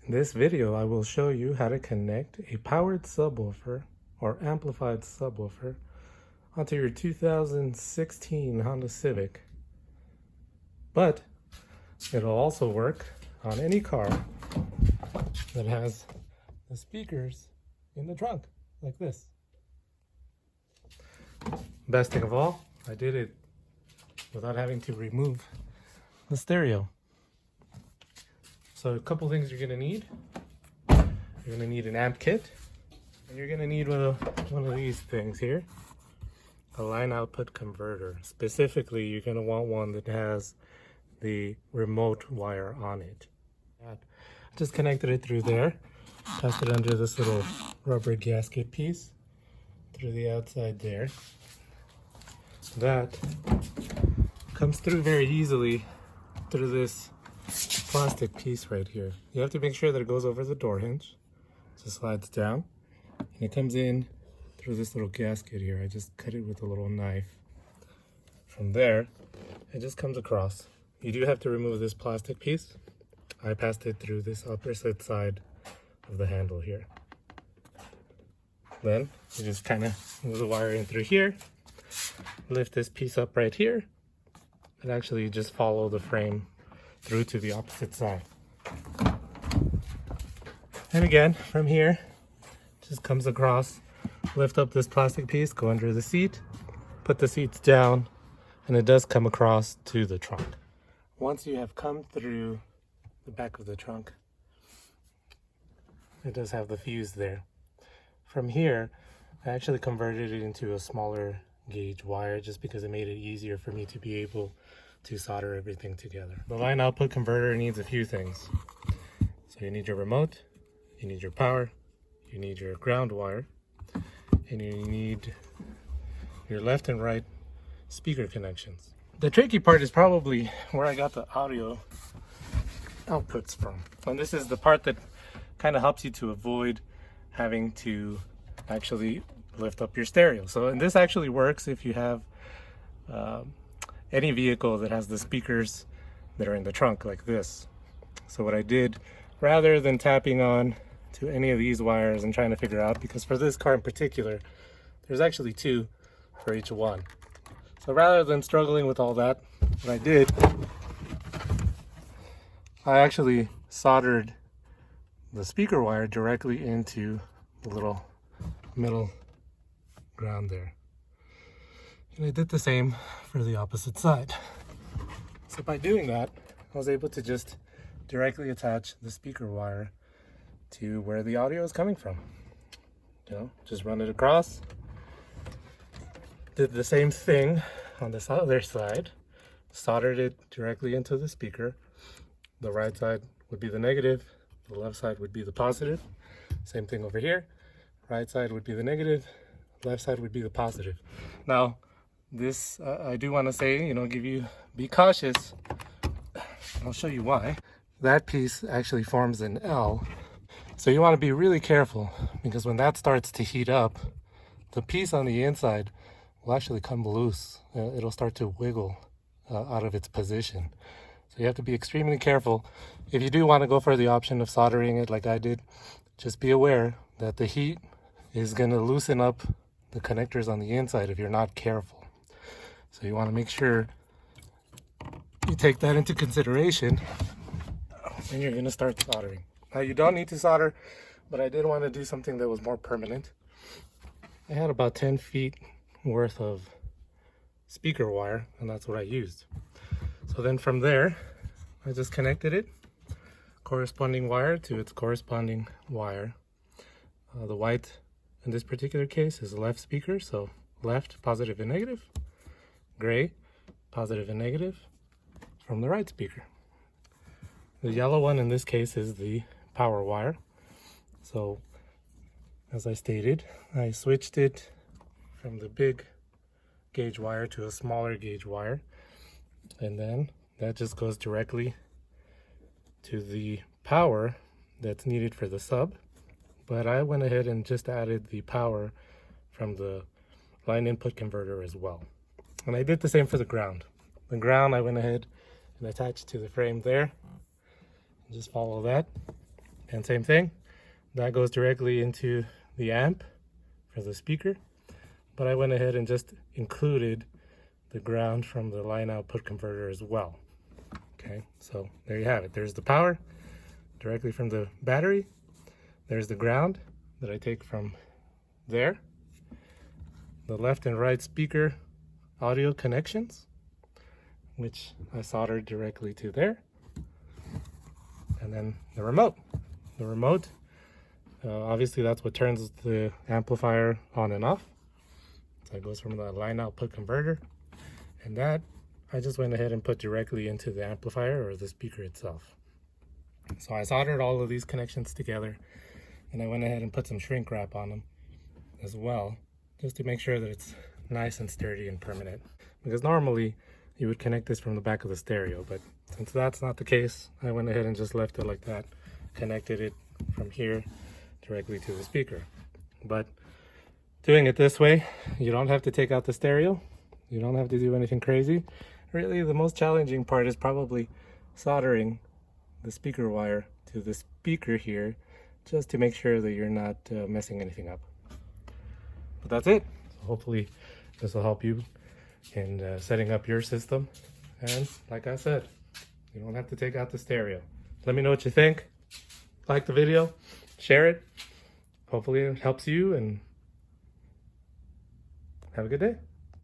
In this video, I will show you how to connect a powered subwoofer or amplified subwoofer onto your 2016 Honda Civic. But it'll also work on any car that has the speakers in the trunk, like this. Best thing of all, I did it without having to remove the stereo. So a couple things you're gonna need. You're gonna need an amp kit, and you're gonna need one of these things here, a line output converter. Specifically, you're gonna want one that has the remote wire on it. I just connected it through there, passed it under this little rubber gasket piece through the outside there. That comes through very easily through this plastic piece right here. You have to make sure that it goes over the door hinge. It slides down and it comes in through this little gasket here. I just cut it with a little knife. From there, it just comes across. You do have to remove this plastic piece. I passed it through this opposite side of the handle here. Then you just kind of move the wire in through here, lift this piece up right here, and actually just follow the frame through to the opposite side. And again, from here, just comes across, lift up this plastic piece, go under the seat, put the seats down, and it does come across to the trunk. Once you have come through the back of the trunk, it does have the fuse there. From here, I actually converted it into a smaller gauge wire just because it made it easier for me to be able to solder everything together. The line output converter needs a few things. So you need your remote, you need your power, you need your ground wire, and you need your left and right speaker connections. The tricky part is probably where I got the audio outputs from. And this is the part that kind of helps you to avoid having to actually lift up your stereo. So, and this actually works if you have any vehicle that has the speakers that are in the trunk like this. So what I did, rather than tapping on to any of these wires and trying to figure out, because for this car in particular, there's actually two for each one. So rather than struggling with all that, what I did, I actually soldered the speaker wire directly into the little middle ground there. And I did the same for the opposite side. So by doing that, I was able to just directly attach the speaker wire to where the audio is coming from. You know, just run it across. Did the same thing on this other side. Soldered it directly into the speaker. The right side would be the negative, the left side would be the positive. Same thing over here. Right side would be the negative, left side would be the positive. Now, this, I do want to say, be cautious. I'll show you why. That piece actually forms an L. So you want to be really careful, because when that starts to heat up, the piece on the inside will actually come loose. It'll start to wiggle out of its position. So you have to be extremely careful. If you do want to go for the option of soldering it like I did, just be aware that the heat is going to loosen up the connectors on the inside if you're not careful. So you want to make sure you take that into consideration when you're going to start soldering. Now you don't need to solder, but I did want to do something that was more permanent. I had about 10 feet worth of speaker wire, and that's what I used. So then from there, I just connected it, corresponding wire to its corresponding wire. The white in this particular case is the left speaker, so left, positive and negative. Gray, positive and negative from the right speaker. The yellow one in this case is the power wire. So as I stated, I switched it from the big gauge wire to a smaller gauge wire, and then that just goes directly to the power that's needed for the sub. But I went ahead and just added the power from the line input converter as well. And I did the same for the ground. The ground I went ahead and attached to the frame there. Just follow that. And same thing, that goes directly into the amp for the speaker. But I went ahead and just included the ground from the line output converter as well. Okay, so there you have it. There's the power directly from the battery. There's the ground that I take from there. The left and right speaker audio connections, which I soldered directly to there. And then the remote. The remote, obviously that's what turns the amplifier on and off. So it goes from the line output converter. And that I just went ahead and put directly into the amplifier or the speaker itself. So I soldered all of these connections together, and I went ahead and put some shrink wrap on them as well, just to make sure that it's nice and sturdy and permanent. Because normally you would connect this from the back of the stereo, but since that's not the case, I went ahead and just left it like that, connected it from here directly to the speaker. But doing it this way, you don't have to take out the stereo. You don't have to do anything crazy. Really, the most challenging part is probably soldering the speaker wire to the speaker here, just to make sure that you're not messing anything up. But that's it. So hopefully this will help you in setting up your system. And like I said, you don't have to take out the stereo. Let me know what you think. Like the video, share it. Hopefully it helps you, and have a good day.